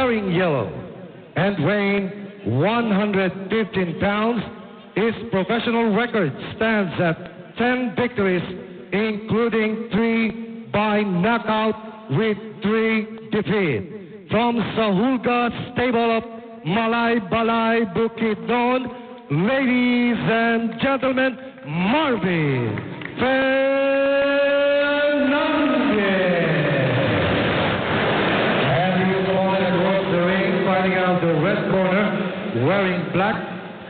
wearing yellow and weighing 115 pounds, his professional record stands at 10 victories, including 3 by knockout with 3 defeats. From Sahulga Stable of Malay Balay Bukidnon, ladies and gentlemen, Marvin Fernandez. And his opponent across the ring, fighting out the red corner, wearing black,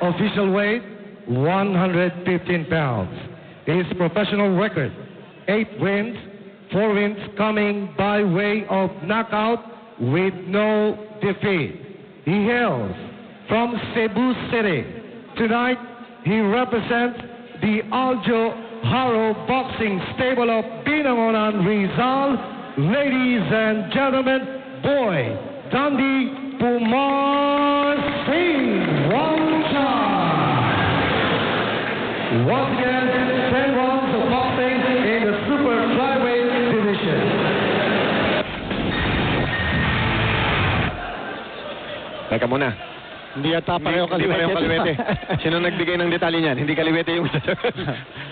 official weight 115 pounds. His professional record, 8 wins, 4 wins coming by way of knockout with no defeat. He hails from Cebu City. Tonight, he represents the Aljo Haro Boxing Stable of Binangonan, Rizal. Ladies and gentlemen, Boy Dandi Pumar Singh Wangchan. Once again, 10 rounds of boxing in the super flyweight division. Teka muna. Hindi yata pareho kaliwete. Sino nagbigay ng detalye niyan? Hindi kaliwete yung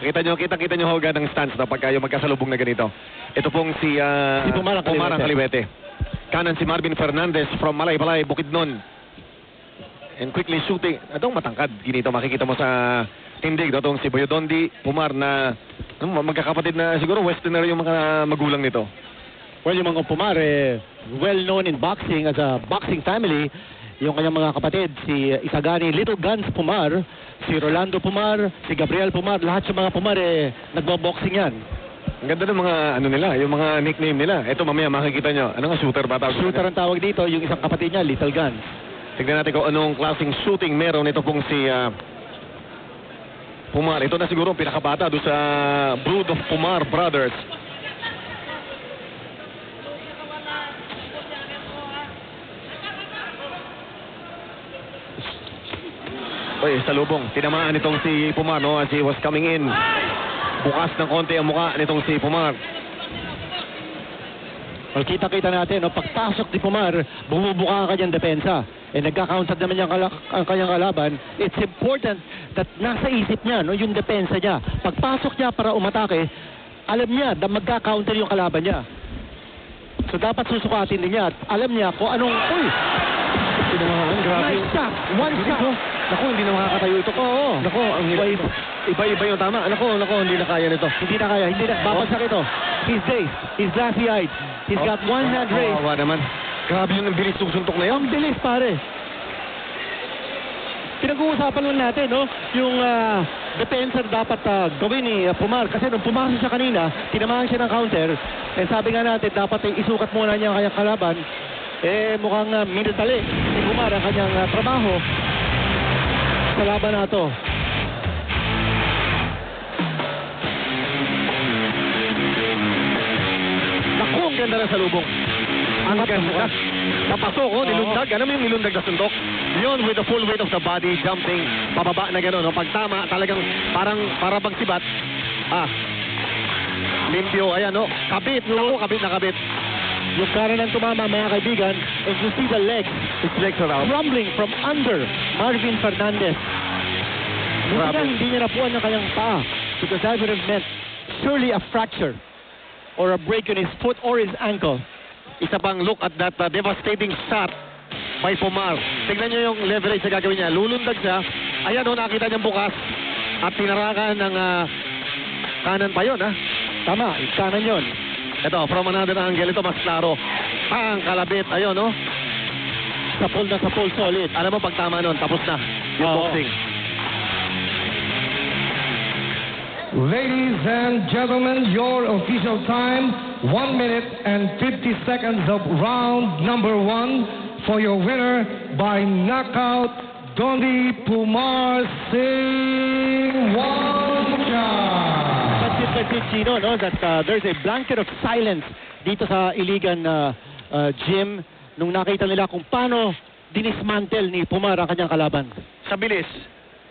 kita nyo hoga ng stance na pagka yung magkasalubong na ganito. Ito pong si Pumar ang Kaliwete. Kanan si Marvin Fernandez from Malay Balay, Bukidnon. And quickly shooting. Itong matangkad. Ginito makikita mo sa tindig. Itong si Boy Dandi Pumar na magkakapatid na siguro westerner yung mga magulang nito. Well, yung mga Pumar, well known in boxing as a boxing family. Yung kanyang mga kapatid, si Isagani Little Guns Pumar, si Rolando Pumar, si Gabriel Pumar, lahat yung mga Pumar nagbo-boxing yan. Ang ganda ng mga ano nila, yung mga nickname nila. Ito mamaya makikita nyo. Ano nga shooter ba tawag? Shooter ang tawag dito, yung isang kapatid niya, Little Guns. Tignan natin kung anong klaseng shooting meron. Ito pong si Pumar. Ito na siguro ang pinakabata doon sa brood of Pumar brothers. Oy, salubong. Tinamaan itong si Pumar, no, as he was coming in. Bukas ng konti ang mukha nitong si Pumar. Well, kita-kita natin, no, pagpasok ni Pumar, bumubuka ang kanyang depensa. Nagka-counter naman ang kanyang kalaban. It's important that nasa isip niya, no, yung depensa niya. Pagpasok niya para umatake, alam niya na magka-counter yung kalaban niya. So dapat susukatin din niya. Alam niya kung anong... Uy! Grabe. Nice shot! One shot! Naku, hindi na makakatayo ito. Oo. Naku, ang iba-iba yung tama. Naku, hindi na kaya nito. Hindi na kaya. Hindi na. Babagsak ito. He's dazed. He's glassy-eyed. He's got one hand raised. Kawawa naman. Grabe yung bilis suntok na yun. Ang bilis, pare. Pinag-uusapan lang natin, no? Yung depensa dapat gawin ni Pumar. Kasi nung pumasok siya kanina, tinamahan siya ng counter. Sabi nga natin, dapat isukat muna niya ang kanyang kalaban. Mukhang minutali ni Pumar ang kanyang trabaho sa laban na ito. Naku, ang ganda na salubong. Ang ganda. Napasok, nilundag. Ano yung nilundag na suntok? Yun, with the full weight of the body, jumping, pababa na gano'n. Pag tama, talagang para pagsibat. Limpyo, ayan, no? Kabit, no? Kabit na kabit. Yung kanan ng tumama, mga kaibigan, as you see the legs, His legs are out. rumbling from under Marvin Fernandez. Buti nga, hindi niya napuan ng kanyang paa. Because that would have meant surely a fracture or a break in his foot or his ankle. Isa pang look at that devastating shot by Pumar. Tignan nyo yung leverage na gagawin niya. Lulundag siya. Ayan, nakita niyang bukas. At tinarakan ng kanan pa yun, Tama, kanan yun. Ito, from another angle, ito mas klaro. Pang, kalabit. Ayun, no? Sa pole, solid. Alam mo, pag tama nun, tapos na yung Oo. boxing. Ladies and gentlemen, your official time, 1 minute and 50 seconds of round number 1 for your winner by knockout, Dandi Pumar Singh Wangchan. Chino, no, that there's a blanket of silence dito sa Iligan gym nung nakita nila kung paano dinismantle ni Pumar ang kanyang kalaban. Sa bilis,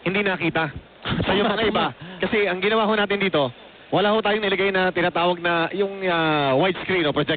hindi nakita. Sa yung mga iba. Kasi ang ginawa ho natin dito, wala ho tayong nilagay na tinatawag na yung widescreen o projector.